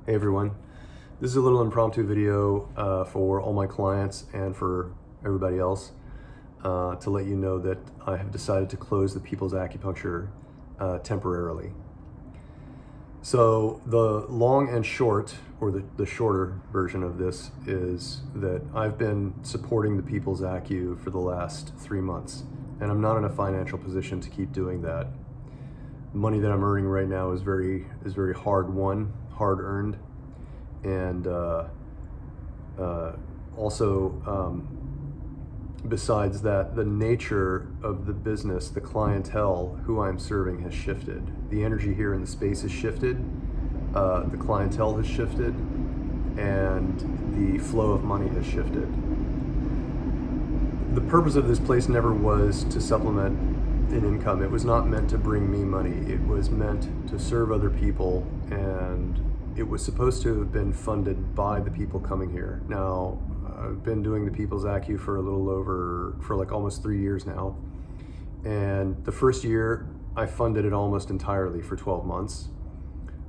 Hey everyone, this is a little impromptu video for all my clients and for everybody else to let you know that I have decided to close the People's Acupuncture temporarily. So the long and short, or the shorter version of this, is that I've been supporting the People's Acu for the last 3 months, and I'm not in a financial position to keep doing that. Money that I'm earning right now is very hard won, hard earned, and also besides that, the nature of the business, the clientele who I'm serving has shifted. The energy here in the space has shifted, the clientele has shifted, and the flow of money has shifted. The purpose of this place never was to supplement an income. It was not meant to bring me money. It was meant to serve other people, and it was supposed to have been funded by the people coming here. Now, I've been doing the People's Acu for like almost 3 years now. And the first year, I funded it almost entirely for 12 months.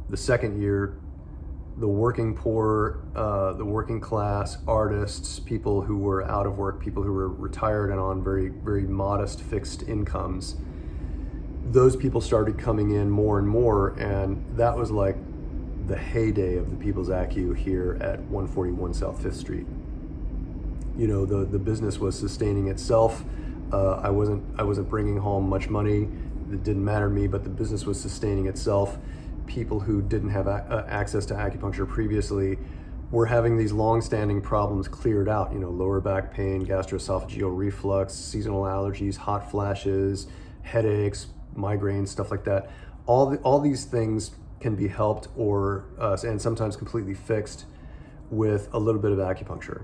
The second year, the working poor, the working class, artists, people who were out of work, people who were retired and on very, very modest fixed incomes, those people started coming in more and more, and that was like the heyday of the People's Acu here at 141 South 5th Street. You know, the business was sustaining itself. I wasn't bringing home much money. It didn't matter to me, but the business was sustaining itself. People who didn't have access to acupuncture previously were having these long-standing problems cleared out. You know, lower back pain, gastroesophageal reflux, seasonal allergies, hot flashes, headaches, migraines, stuff like that. All these things can be helped and sometimes completely fixed with a little bit of acupuncture.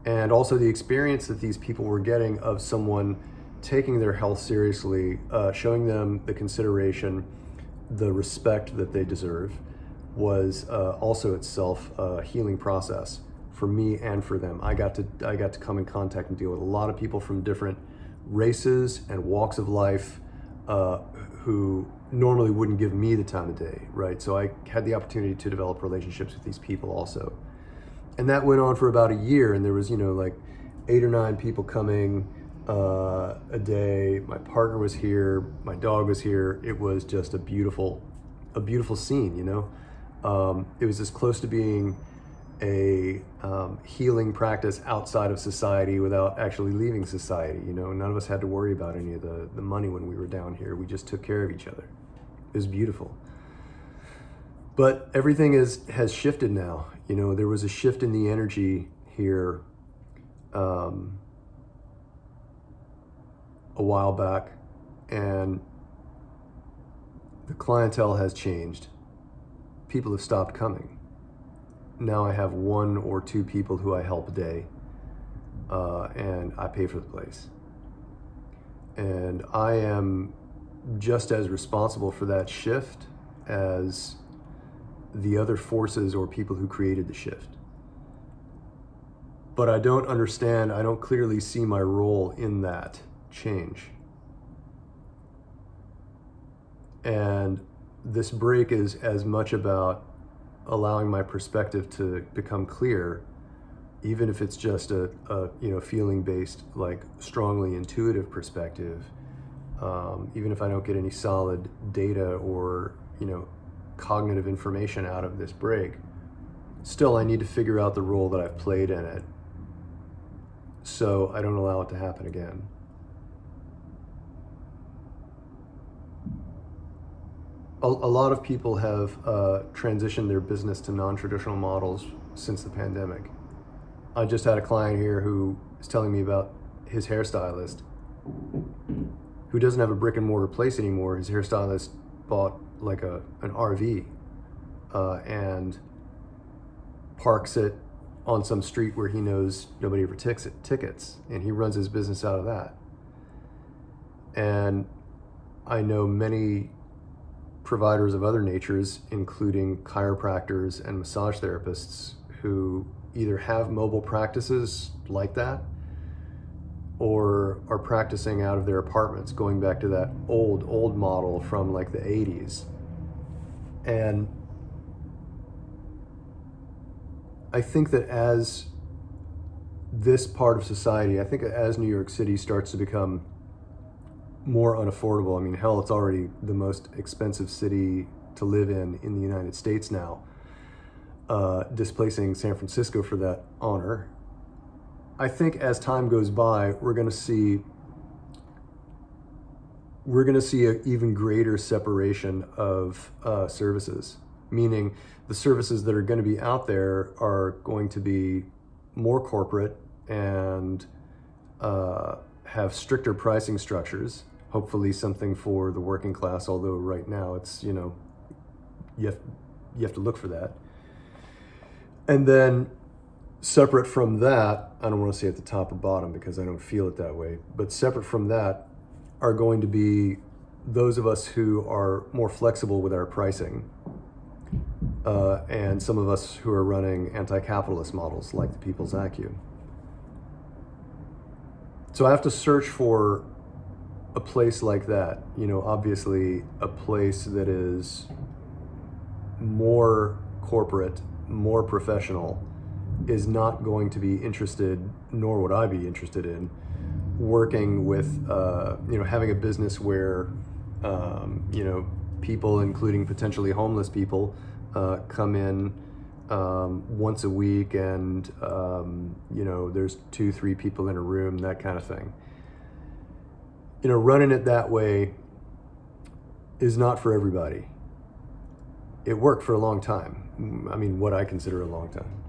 And also the experience that these people were getting of someone taking their health seriously, showing them the consideration, the respect that they deserve, was also itself a healing process for me and for them. I got to come in contact and deal with a lot of people from different races and walks of life who normally wouldn't give me the time of day, right? So I had the opportunity to develop relationships with these people also. And that went on for about a year, and there was, like 8 or 9 people coming a day. My partner was here, my dog was here. It was just a beautiful scene, It was as close to being a healing practice outside of society without actually leaving society. None of us had to worry about any of the money when we were down here. We just took care of each other. It was beautiful. But everything has shifted now. There was a shift in the energy here a while back, and the clientele has changed. People have stopped coming. Now I have 1 or 2 people who I help a day, and I pay for the place. And I am just as responsible for that shift as the other forces or people who created the shift. But I don't clearly see my role in that change. And this break is as much about allowing my perspective to become clear, even if it's just a feeling-based, like strongly intuitive perspective, even if I don't get any solid data or, cognitive information out of this break. Still, I need to figure out the role that I've played in it so I don't allow it to happen again. A lot of people have transitioned their business to non-traditional models since the pandemic. I just had a client here who is telling me about his hairstylist who doesn't have a brick and mortar place anymore. His hairstylist bought like an RV and parks it on some street where he knows nobody ever tickets, and he runs his business out of that. And I know many providers of other natures, including chiropractors and massage therapists, who either have mobile practices like that or are practicing out of their apartments, going back to that old model from like the 80s. And I think that as this part of society, I think as New York City starts to become more unaffordable, I mean, hell, it's already the most expensive city to live in the United States now, displacing San Francisco for that honor. I think as time goes by, we're going to see an even greater separation of services, meaning the services that are going to be out there are going to be more corporate and have stricter pricing structures, hopefully something for the working class, although right now it's, you have to look for that. And then separate from that, I don't want to say at the top or bottom because I don't feel it that way, but separate from that are going to be those of us who are more flexible with our pricing, and some of us who are running anti-capitalist models like the People's ACU. So I have to search for a place like that, obviously a place that is more corporate, more professional, is not going to be interested, nor would I be interested in, working with, having a business where, people, including potentially homeless people, come in once a week and, there's 2-3 people in a room, that kind of thing. Running it that way is not for everybody. It worked for a long time. I mean, what I consider a long time.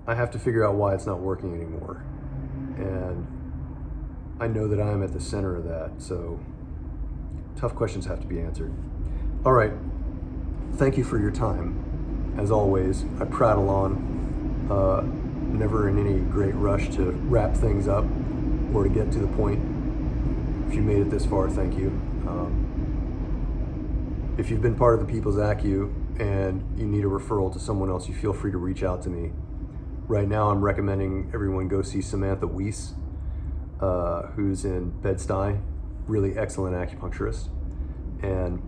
I have to figure out why it's not working anymore. And I know that I'm at the center of that, so tough questions have to be answered. All right, thank you for your time. As always, I prattle on, never in any great rush to wrap things up or to get to the point. If you made it this far, thank you. If you've been part of the People's ACU and you need a referral to someone else, you feel free to reach out to me. Right now, I'm recommending everyone go see Samantha Weiss, who's in Bed-Stuy, really excellent acupuncturist, and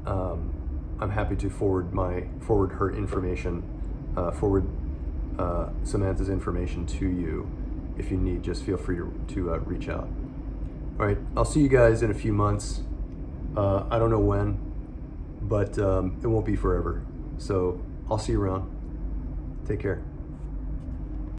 I'm happy to forward her information, Samantha's information to you. If you need, just feel free to reach out. All right, I'll see you guys in a few months. I don't know when, but it won't be forever. So I'll see you around. Take care.